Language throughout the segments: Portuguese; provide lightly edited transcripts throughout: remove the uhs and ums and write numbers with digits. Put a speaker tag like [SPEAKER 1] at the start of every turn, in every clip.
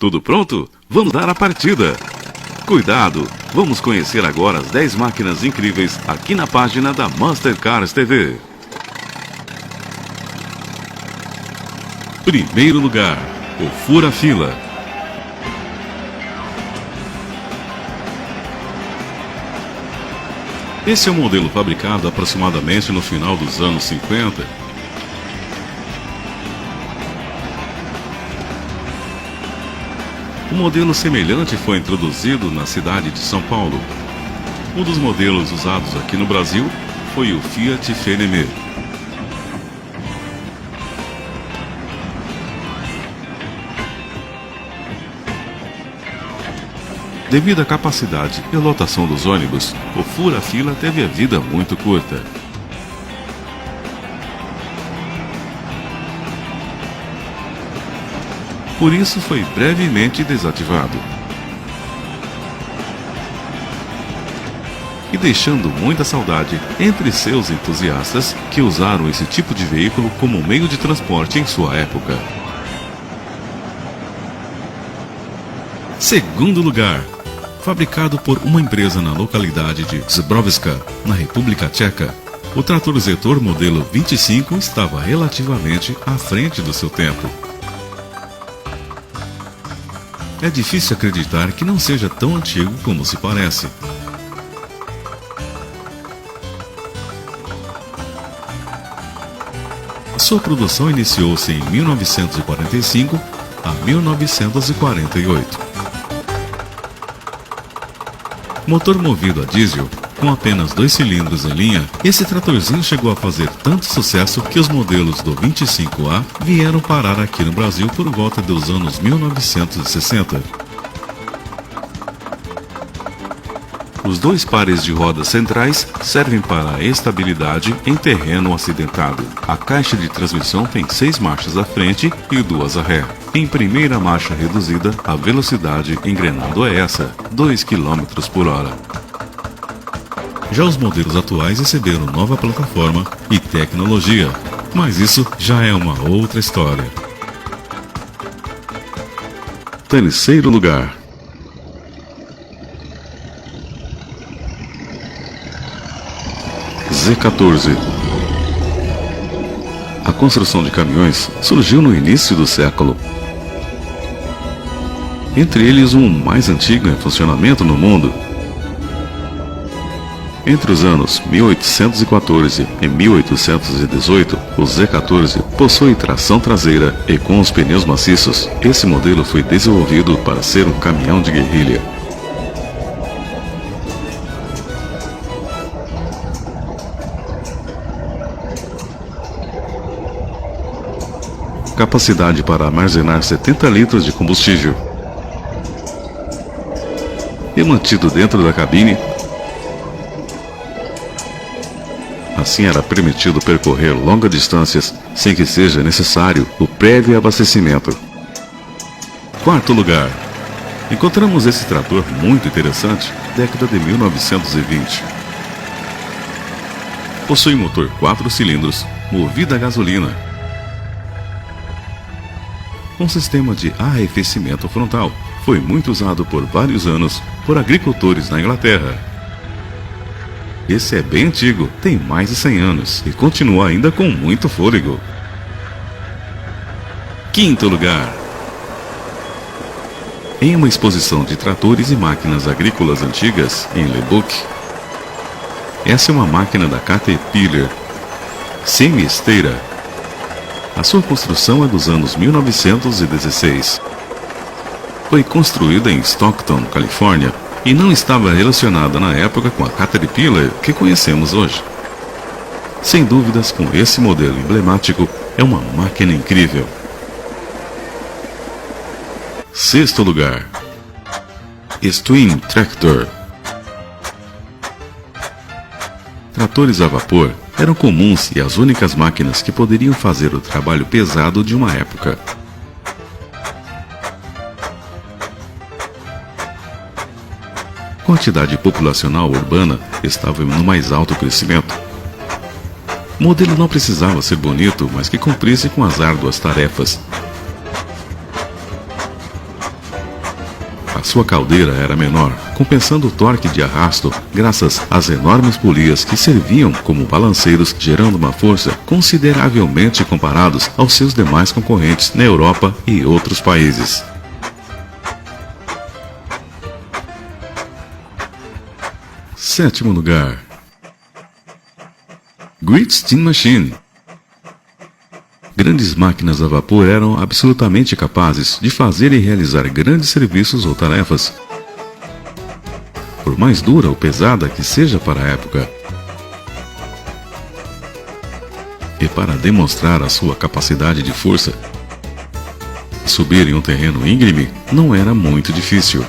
[SPEAKER 1] Tudo pronto? Vamos dar a partida! Cuidado! Vamos conhecer agora as 10 máquinas incríveis aqui na página da Master Cars TV. Primeiro lugar, o Fura-Fila. Esse é um modelo fabricado aproximadamente no final dos anos 50. Um modelo semelhante foi introduzido na cidade de São Paulo. Um dos modelos usados aqui no Brasil foi o Fiat Fenemé. Devido à capacidade e lotação dos ônibus, o Fura-Fila teve a vida muito curta. Por isso foi brevemente desativado. E deixando muita saudade entre seus entusiastas que usaram esse tipo de veículo como meio de transporte em sua época. Segundo lugar, fabricado por uma empresa na localidade de Zbrojovska, na República Tcheca, o trator Zetor modelo 25 estava relativamente à frente do seu tempo. É difícil acreditar que não seja tão antigo como se parece. Sua produção iniciou-se em 1945 a 1948. Motor movido a diesel, com apenas 2 cilindros em linha, esse tratorzinho chegou a fazer tanto sucesso que os modelos do 25A vieram parar aqui no Brasil por volta dos anos 1960. Os 2 pares de rodas centrais servem para a estabilidade em terreno acidentado. A caixa de transmissão tem 6 marchas à frente e 2 à ré. Em primeira marcha reduzida, a velocidade engrenado é essa, 2 km por hora. Já os modelos atuais receberam nova plataforma e tecnologia, mas isso já é uma outra história. Terceiro lugar. Z14. A construção de caminhões surgiu no início do século. Entre eles, um mais antigo em funcionamento no mundo. Entre os anos 1814 e 1818, o Z14 possui tração traseira e com os pneus maciços. Esse modelo foi desenvolvido para ser um caminhão de guerrilha. Capacidade para armazenar 70 litros de combustível. E mantido dentro da cabine. Assim era permitido percorrer longas distâncias sem que seja necessário o prévio abastecimento. Quarto lugar. Encontramos esse trator muito interessante, década de 1920. Possui motor 4 cilindros, movido a gasolina. Um sistema de arrefecimento frontal foi muito usado por vários anos por agricultores na Inglaterra. Esse é bem antigo, tem mais de 100 anos e continua ainda com muito fôlego. Quinto lugar. Em uma exposição de tratores e máquinas agrícolas antigas em Lubbock, essa é uma máquina da Caterpillar, semi-esteira. A sua construção é dos anos 1916. Foi construída em Stockton, Califórnia, e não estava relacionada na época com a Caterpillar que conhecemos hoje. Sem dúvidas, com esse modelo emblemático, é uma máquina incrível. Sexto lugar. Steam Tractor. Tratores a vapor eram comuns e as únicas máquinas que poderiam fazer o trabalho pesado de uma época. Quantidade populacional urbana estava no mais alto crescimento. O modelo não precisava ser bonito, mas que cumprisse com as árduas tarefas. sua caldeira era menor, compensando o torque de arrasto graças às enormes polias que serviam como balanceiros, gerando uma força consideravelmente comparados aos seus demais concorrentes na Europa e outros países. Sétimo lugar. Great Steam Machine. Grandes máquinas a vapor eram absolutamente capazes de fazer e realizar grandes serviços ou tarefas, por mais dura ou pesada que seja para a época. E para demonstrar a sua capacidade de força, subir em um terreno íngreme não era muito difícil.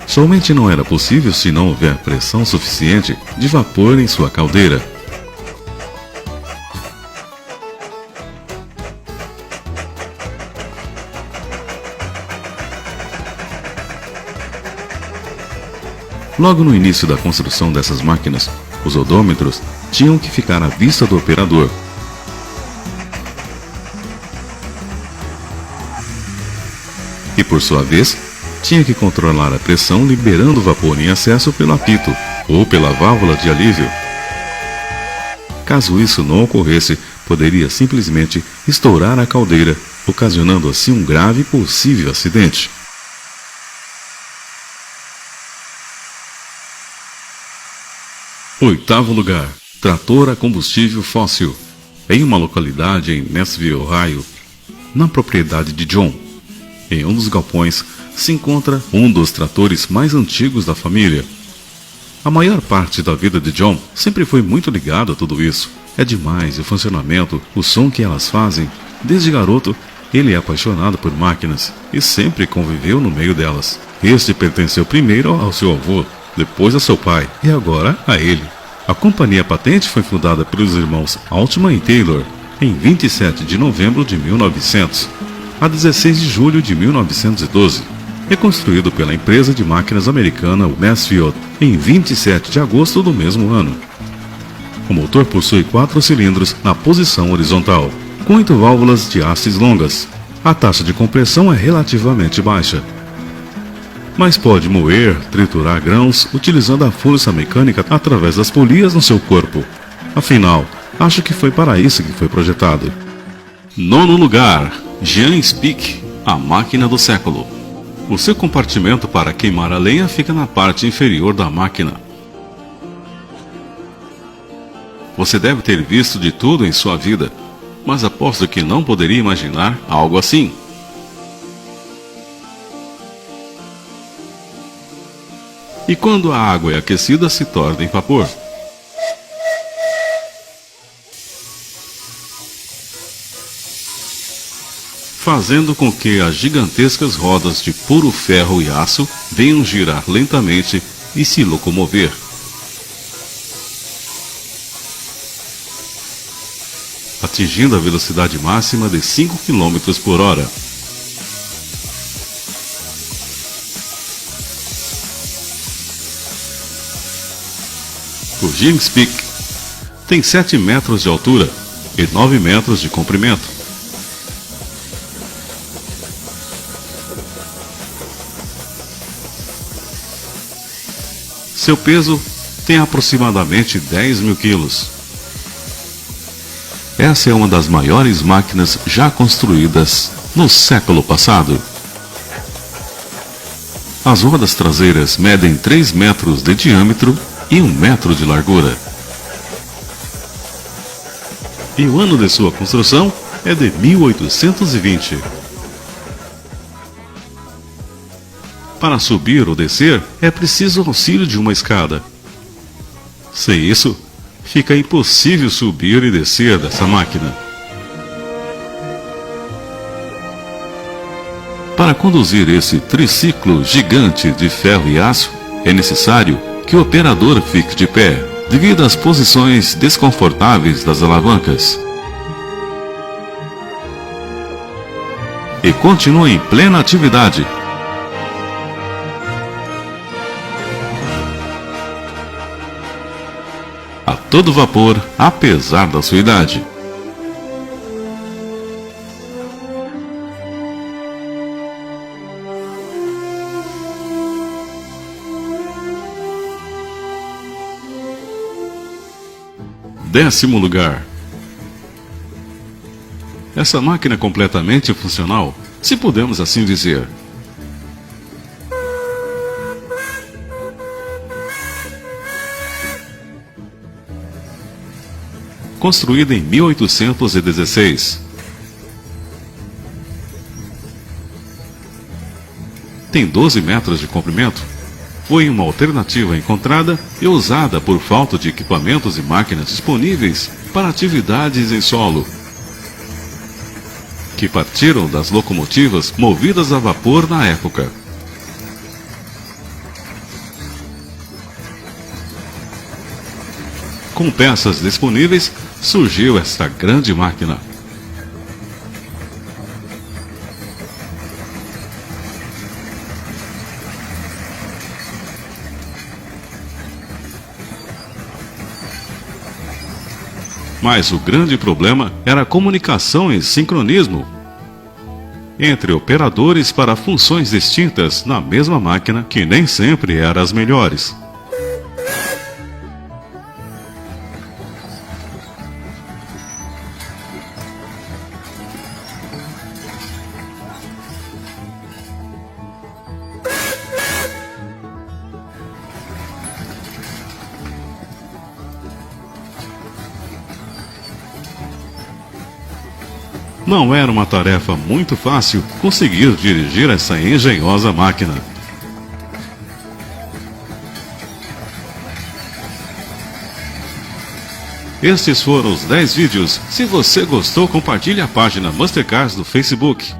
[SPEAKER 1] Somente não era possível se não houver pressão suficiente de vapor em sua caldeira. Logo no início da construção dessas máquinas, os odômetros tinham que ficar à vista do operador. E por sua vez, tinha que controlar a pressão liberando o vapor em excesso pelo apito ou pela válvula de alívio. Caso isso não ocorresse, poderia simplesmente estourar a caldeira, ocasionando assim um grave e possível acidente. Oitavo lugar. Trator a combustível fóssil. Em uma localidade em Nashville, Ohio, na propriedade de John, em um dos galpões, se encontra um dos tratores mais antigos da família. A maior parte da vida de John sempre foi muito ligado a tudo isso. É demais o funcionamento, o som que elas fazem. Desde garoto, ele é apaixonado por máquinas e sempre conviveu no meio delas. Este pertenceu primeiro ao seu avô, depois a seu pai e agora a ele. A companhia patente foi fundada pelos irmãos Altman e Taylor em 27 de novembro de 1900, a 16 de julho de 1912. É construído pela empresa de máquinas americana Mansfield em 27 de agosto do mesmo ano. O motor possui 4 cilindros na posição horizontal, com 8 válvulas de hastes longas. A taxa de compressão é relativamente baixa, mas pode moer, triturar grãos utilizando a força mecânica através das polias no seu corpo. Afinal, acho que foi para isso que foi projetado. Nono lugar. Jean Speak, a máquina do século. O seu compartimento para queimar a lenha fica na parte inferior da máquina. Você deve ter visto de tudo em sua vida, mas aposto que não poderia imaginar algo assim. E quando a água é aquecida, se torna em vapor. Fazendo com que as gigantescas rodas de puro ferro e aço venham girar lentamente e se locomover. Atingindo a velocidade máxima de 5 km por hora. O Jean Speak tem 7 metros de altura e 9 metros de comprimento. Seu peso tem aproximadamente 10 mil quilos. Essa é uma das maiores máquinas já construídas no século passado. As rodas traseiras medem 3 metros de diâmetro e 1 metro de largura. E o ano de sua construção é de 1820. Para subir ou descer, é preciso o auxílio de uma escada. Sem isso, fica impossível subir e descer dessa máquina. Para conduzir esse triciclo gigante de ferro e aço, é necessário que o operador fique de pé, devido às posições desconfortáveis das alavancas. E continue em plena atividade. A todo vapor, apesar da sua idade. 10º lugar. Essa máquina é completamente funcional, se podemos assim dizer. Construída em 1816. Tem 12 metros de comprimento. Foi uma alternativa encontrada e usada por falta de equipamentos e máquinas disponíveis para atividades em solo, que partiram das locomotivas movidas a vapor na época. Com peças disponíveis, surgiu esta grande máquina. Mas o grande problema era a comunicação e sincronismo entre operadores para funções distintas na mesma máquina, que nem sempre eram as melhores. Não era uma tarefa muito fácil conseguir dirigir essa engenhosa máquina. Estes foram os 10 vídeos. Se você gostou, compartilhe a página Mastercars do Facebook.